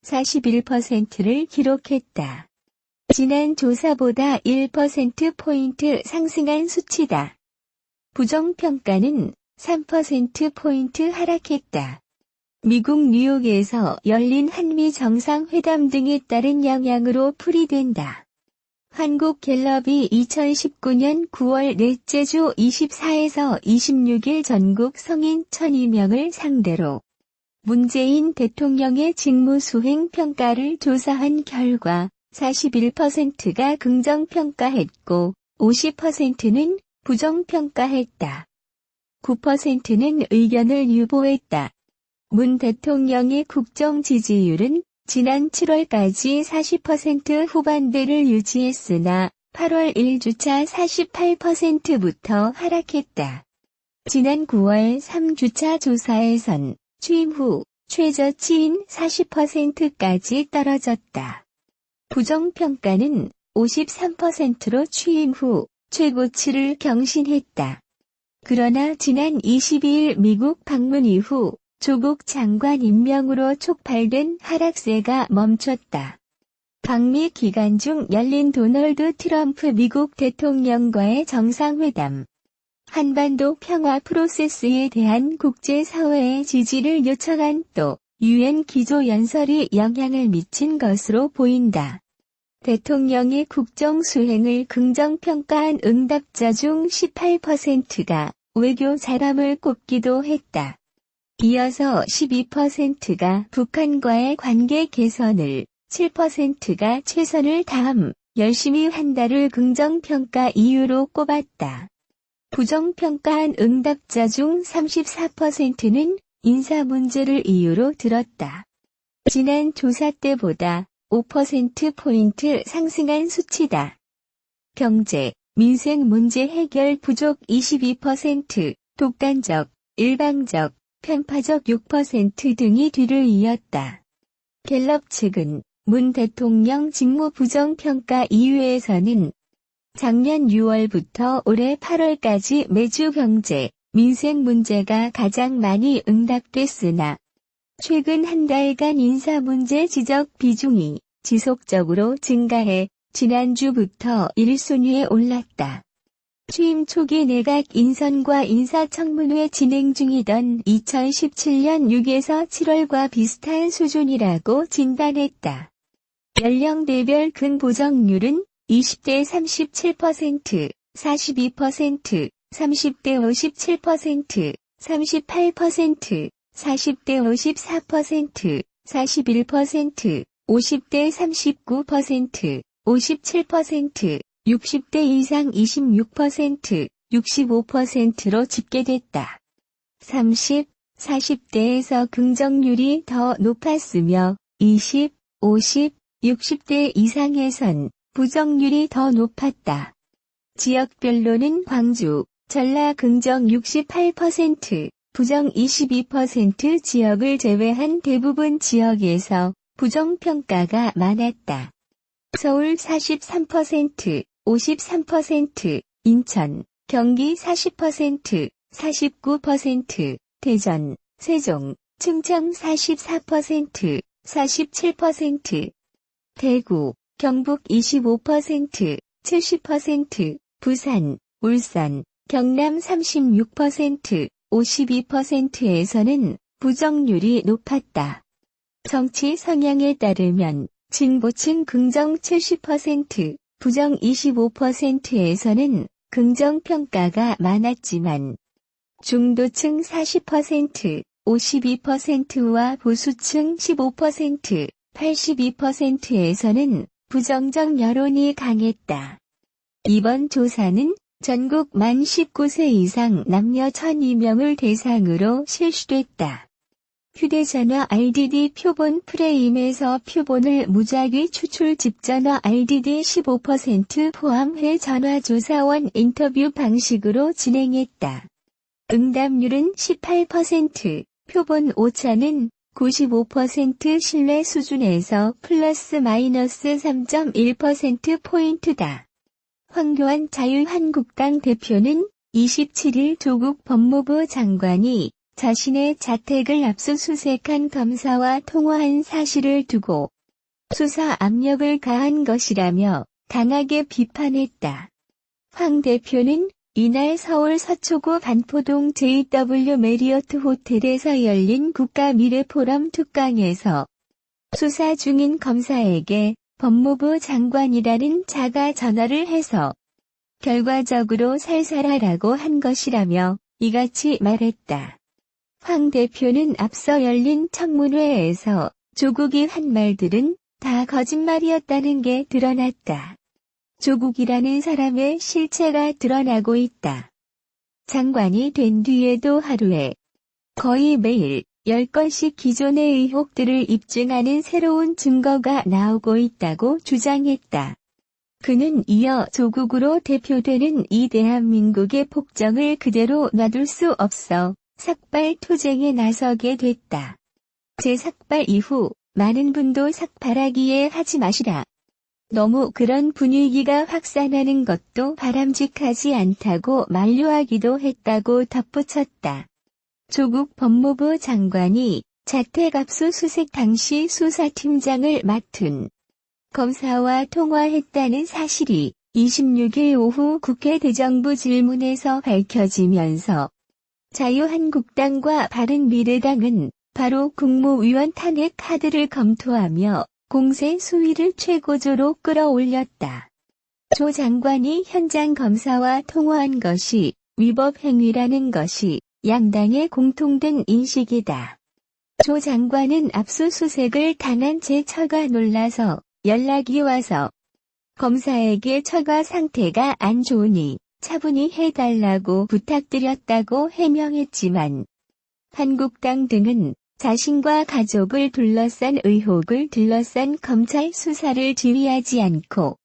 41%를 기록했다. 지난 조사보다 1%포인트 상승한 수치다. 부정평가는 3%포인트 하락했다. 미국 뉴욕에서 열린 한미 정상회담 등에 따른 영향으로 풀이된다. 한국갤럽이 2019년 9월 넷째 주 24에서 26일 전국 성인 1002명을 상대로 문재인 대통령의 직무수행 평가를 조사한 결과 41%가 긍정평가했고 50%는 부정평가했다. 9%는 의견을 유보했다. 문 대통령의 국정 지지율은 지난 7월까지 40% 후반대를 유지했으나 8월 1주차 48%부터 하락했다. 지난 9월 3주차 조사에선 취임 후 최저치인 40%까지 떨어졌다. 부정평가는 53%로 취임 후 최고치를 경신했다. 그러나 지난 22일 미국 방문 이후 조국 장관 임명으로 촉발된 하락세가 멈췄다. 방미 기간 중 열린 도널드 트럼프 미국 대통령과의 정상회담. 한반도 평화 프로세스에 대한 국제사회의 지지를 요청한 또 유엔 기조연설이 영향을 미친 것으로 보인다. 대통령의 국정 수행을 긍정평가한 응답자 중 18%가 외교 잘함을 꼽기도 했다. 이어서 12%가 북한과의 관계 개선을, 7%가 최선을 다함, 열심히 한다를 긍정평가 이유로 꼽았다. 부정평가한 응답자 중 34%는 인사 문제를 이유로 들었다. 지난 조사 때보다 5%포인트 상승한 수치다. 경제, 민생 문제 해결 부족 22%, 독단적, 일방적, 편파적 6% 등이 뒤를 이었다. 갤럽 측은 문 대통령 직무 부정평가 이유에서는 작년 6월부터 올해 8월까지 매주 경제, 민생 문제가 가장 많이 응답됐으나 최근 한 달간 인사 문제 지적 비중이 지속적으로 증가해 지난주부터 1순위에 올랐다. 취임 초기 내각 인선과 인사청문회 진행 중이던 2017년 6에서 7월과 비슷한 수준이라고 진단했다. 연령대별 근보정률은 20대 37%, 42%, 30대 57%, 38%, 40대 54%, 41%, 50대 39%, 57%, 60대 이상 26%, 65%로 집계됐다. 30, 40대에서 긍정률이 더 높았으며 20, 50, 60대 이상에선 부정률이 더 높았다. 지역별로는 광주, 전라 긍정 68%, 부정 22% 지역을 제외한 대부분 지역에서 부정평가가 많았다. 서울 43%, 53%, 인천, 경기 40%, 49%, 대전, 세종, 충청 44%, 47%, 대구, 경북 25%, 70%, 부산, 울산, 경남 36%, 52%에서는 부정률이 높았다. 정치 성향에 따르면 진보층 긍정 70%, 부정 25%에서는 긍정평가가 많았지만 중도층 40%, 52%와 보수층 15%, 82%에서는 부정적 여론이 강했다. 이번 조사는 전국 만 19세 이상 남녀 1002명을 대상으로 실시됐다. 휴대전화 RDD 표본 프레임에서 표본을 무작위 추출 집전화 RDD 15% 포함해 전화조사원 인터뷰 방식으로 진행했다. 응답률은 18%, 표본 오차는 95% 신뢰 수준에서 플러스 마이너스 3.1%포인트다. 황교안 자유한국당 대표는 27일 조국 법무부 장관이 자신의 자택을 압수수색한 검사와 통화한 사실을 두고 수사 압력을 가한 것이라며 강하게 비판했다. 황 대표는 이날 서울 서초구 반포동 JW 메리어트 호텔에서 열린 국가미래포럼 특강에서 수사 중인 검사에게 법무부 장관이라는 자가 전화를 해서 결과적으로 살살하라고 한 것이라며 이같이 말했다. 황 대표는 앞서 열린 청문회에서 조국이 한 말들은 다 거짓말이었다는 게 드러났다. 조국이라는 사람의 실체가 드러나고 있다. 장관이 된 뒤에도 하루에 거의 매일 10건씩 기존의 의혹들을 입증하는 새로운 증거가 나오고 있다고 주장했다. 그는 이어 조국으로 대표되는 이 대한민국의 폭정을 그대로 놔둘 수 없어 삭발 투쟁에 나서게 됐다. 제 삭발 이후 많은 분도 삭발하기에 하지 마시라. 너무 그런 분위기가 확산하는 것도 바람직하지 않다고 만류하기도 했다고 덧붙였다. 조국 법무부 장관이 자택 압수수색 당시 수사팀장을 맡은 검사와 통화했다는 사실이 26일 오후 국회 대정부 질문에서 밝혀지면서 자유한국당과 바른미래당은 바로 국무위원 탄핵 카드를 검토하며 공세 수위를 최고조로 끌어올렸다. 조 장관이 현장 검사와 통화한 것이 위법 행위라는 것이 양당의 공통된 인식이다. 조 장관은 압수수색을 당한 제 처가 놀라서 연락이 와서 검사에게 처가 상태가 안 좋으니 차분히 해달라고 부탁드렸다고 해명했지만 한국당 등은 자신과 가족을 둘러싼 의혹을 둘러싼 검찰 수사를 지휘하지 않고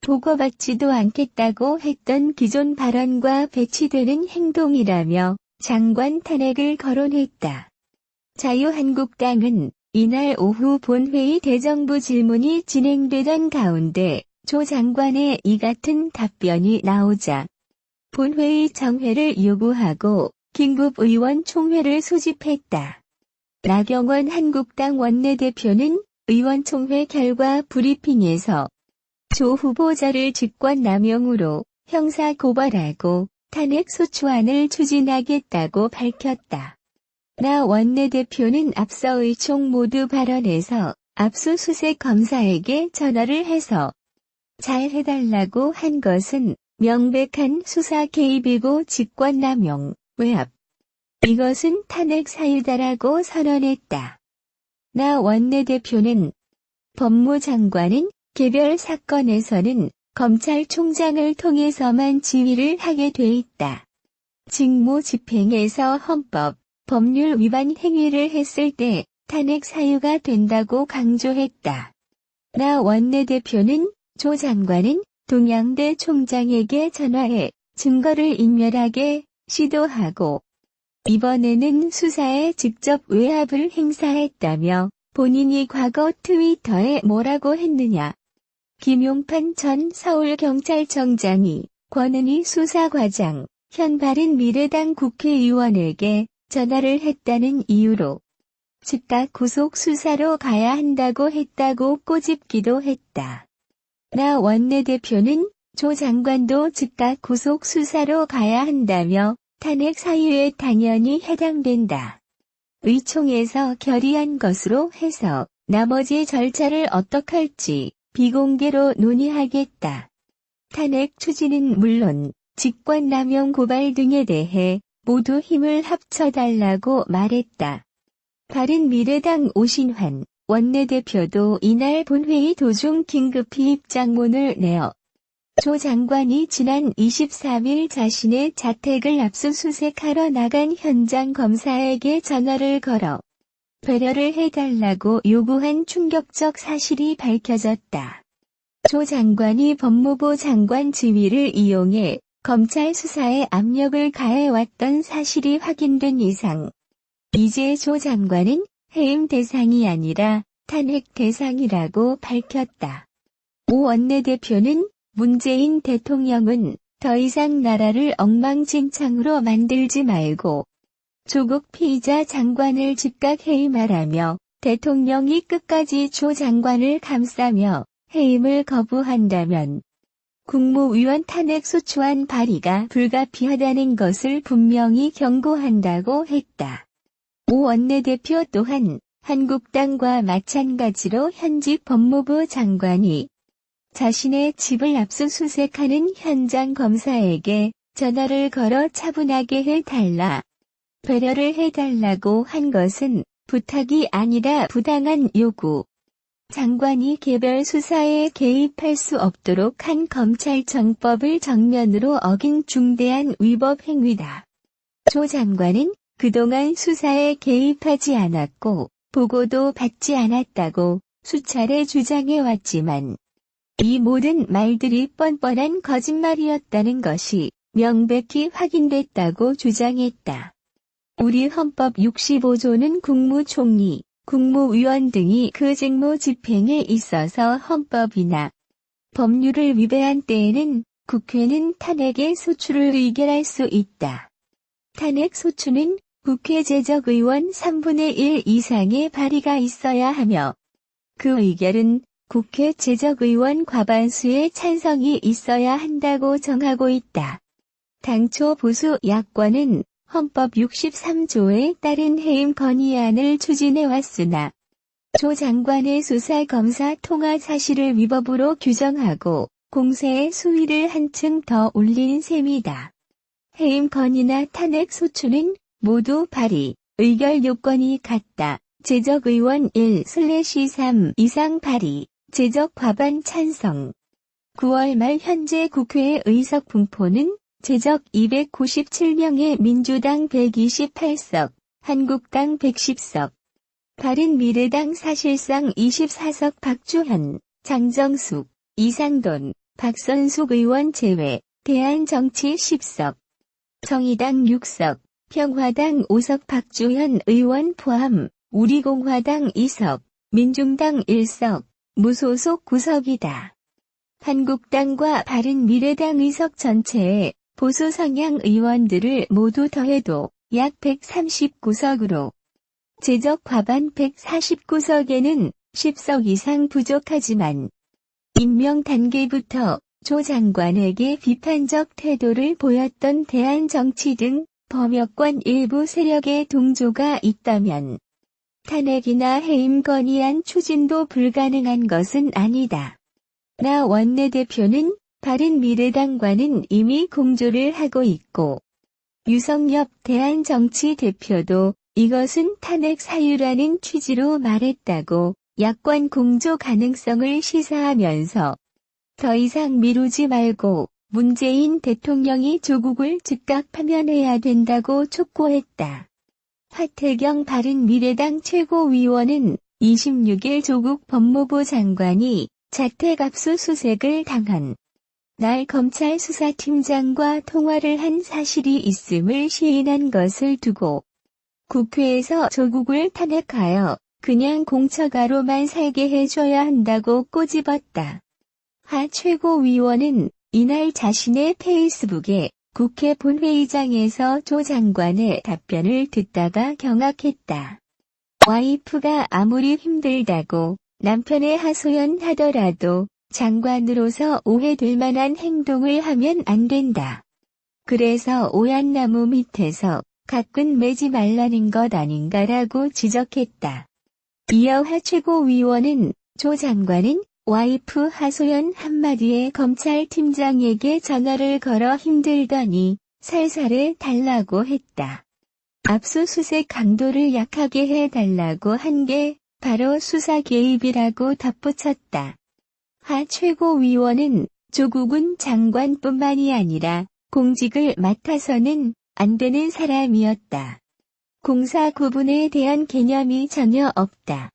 보고받지도 않겠다고 했던 기존 발언과 배치되는 행동이라며 장관 탄핵을 거론했다. 자유한국당은 이날 오후 본회의 대정부 질문이 진행되던 가운데 조 장관의 이 같은 답변이 나오자 본회의 정회를 요구하고 긴급 의원총회를 소집했다. 나경원 한국당 원내대표는 의원총회 결과 브리핑에서 조 후보자를 직권남용으로 형사고발하고 탄핵소추안을 추진하겠다고 밝혔다. 나 원내대표는 앞서 의총 모두 발언에서 압수수색 검사에게 전화를 해서 잘 해달라고 한 것은 명백한 수사 개입이고 직권남용, 외압. 이것은 탄핵 사유다라고 선언했다. 나 원내대표는 법무장관은 개별 사건에서는 검찰총장을 통해서만 지휘를 하게 돼 있다. 직무 집행에서 헌법, 법률 위반 행위를 했을 때 탄핵 사유가 된다고 강조했다. 나 원내대표는 조 장관은 동양대 총장에게 전화해 증거를 인멸하게 시도하고 이번에는 수사에 직접 외압을 행사했다며 본인이 과거 트위터에 뭐라고 했느냐. 김용판 전 서울경찰청장이 권은희 수사과장, 현 바른미래당 국회의원에게 전화를 했다는 이유로 즉각 구속 수사로 가야 한다고 했다고 꼬집기도 했다. 나 원내대표는 조 장관도 즉각 구속 수사로 가야 한다며 탄핵 사유에 당연히 해당된다. 의총에서 결의한 것으로 해서 나머지 절차를 어떡할지 비공개로 논의하겠다. 탄핵 추진은 물론 직권남용 고발 등에 대해 모두 힘을 합쳐달라고 말했다. 바른미래당 오신환 원내대표도 이날 본회의 도중 긴급히 입장문을 내어 조 장관이 지난 23일 자신의 자택을 압수수색하러 나간 현장 검사에게 전화를 걸어 배려를 해달라고 요구한 충격적 사실이 밝혀졌다. 조 장관이 법무부 장관 지위를 이용해 검찰 수사에 압력을 가해왔던 사실이 확인된 이상 이제 조 장관은 해임 대상이 아니라 탄핵 대상이라고 밝혔다. 오 원내대표는 문재인 대통령은 더 이상 나라를 엉망진창으로 만들지 말고 조국 피의자 장관을 즉각 해임하라며 대통령이 끝까지 조 장관을 감싸며 해임을 거부한다면 국무위원 탄핵 소추안 발의가 불가피하다는 것을 분명히 경고한다고 했다. 오 원내대표 또한 한국당과 마찬가지로 현직 법무부 장관이 자신의 집을 압수수색하는 현장 검사에게 전화를 걸어 차분하게 해달라, 배려를 해달라고 한 것은 부탁이 아니라 부당한 요구. 장관이 개별 수사에 개입할 수 없도록 한 검찰청법을 정면으로 어긴 중대한 위법 행위다. 조 장관은 그동안 수사에 개입하지 않았고 보고도 받지 않았다고 수차례 주장해왔지만 이 모든 말들이 뻔뻔한 거짓말이었다는 것이 명백히 확인됐다고 주장했다. 우리 헌법 65조는 국무총리, 국무위원 등이 그 직무 집행에 있어서 헌법이나 법률을 위배한 때에는 국회는 탄핵의 소추를 의결할 수 있다. 탄핵 소추는 국회 제적의원 3분의 1 이상의 발의가 있어야 하며 그 의결은 국회 제적의원 과반수의 찬성이 있어야 한다고 정하고 있다. 당초 보수 야권은 헌법 63조에 따른 해임 건의안을 추진해왔으나 조 장관의 수사 검사 통화 사실을 위법으로 규정하고 공세의 수위를 한층 더 올린 셈이다. 해임 건의나 탄핵 소추는 모두 발의, 의결 요건이 같다. 제적의원 1/3 이상 발의, 제적 과반 찬성. 9월 말 현재 국회의 의석 분포는 제적 297명에 민주당 128석, 한국당 110석. 바른미래당 사실상 24석 박주현, 장정숙, 이상돈, 박선숙 의원 제외, 대한정치 10석. 정의당 6석, 평화당 5석 박주현 의원 포함, 우리공화당 2석, 민중당 1석, 무소속 9석이다. 한국당과 바른미래당 의석 전체에 보수 성향 의원들을 모두 더해도 약 139석으로 제적 과반 149석에는 10석 이상 부족하지만 임명 단계부터 조 장관에게 비판적 태도를 보였던 대한정치 등 범여권 일부 세력의 동조가 있다면 탄핵이나 해임 건의안 추진도 불가능한 것은 아니다. 나 원내대표는 바른미래당과는 이미 공조를 하고 있고 유성엽 대한정치 대표도 이것은 탄핵 사유라는 취지로 말했다고 야권 공조 가능성을 시사하면서 더 이상 미루지 말고 문재인 대통령이 조국을 즉각 파면해야 된다고 촉구했다. 하태경 바른미래당 최고위원은 26일 조국 법무부 장관이 자택 압수수색을 당한 날 검찰 수사팀장과 통화를 한 사실이 있음을 시인한 것을 두고 국회에서 조국을 탄핵하여 그냥 공처가로만 살게 해줘야 한다고 꼬집었다. 하 최고위원은 이날 자신의 페이스북에 국회 본회의장에서 조 장관의 답변을 듣다가 경악했다. 와이프가 아무리 힘들다고 남편의 하소연하더라도 장관으로서 오해될 만한 행동을 하면 안 된다. 그래서 오얏나무 밑에서 가끔 매지 말라는 것 아닌가라고 지적했다. 이어 하 최고위원은 조 장관은 와이프 하소연 한마디에 검찰팀장에게 전화를 걸어 힘들더니 살살해 달라고 했다. 압수수색 강도를 약하게 해달라고 한 게 바로 수사 개입이라고 덧붙였다. 하 최고위원은 조국은 장관뿐만이 아니라 공직을 맡아서는 안 되는 사람이었다. 공사 구분에 대한 개념이 전혀 없다.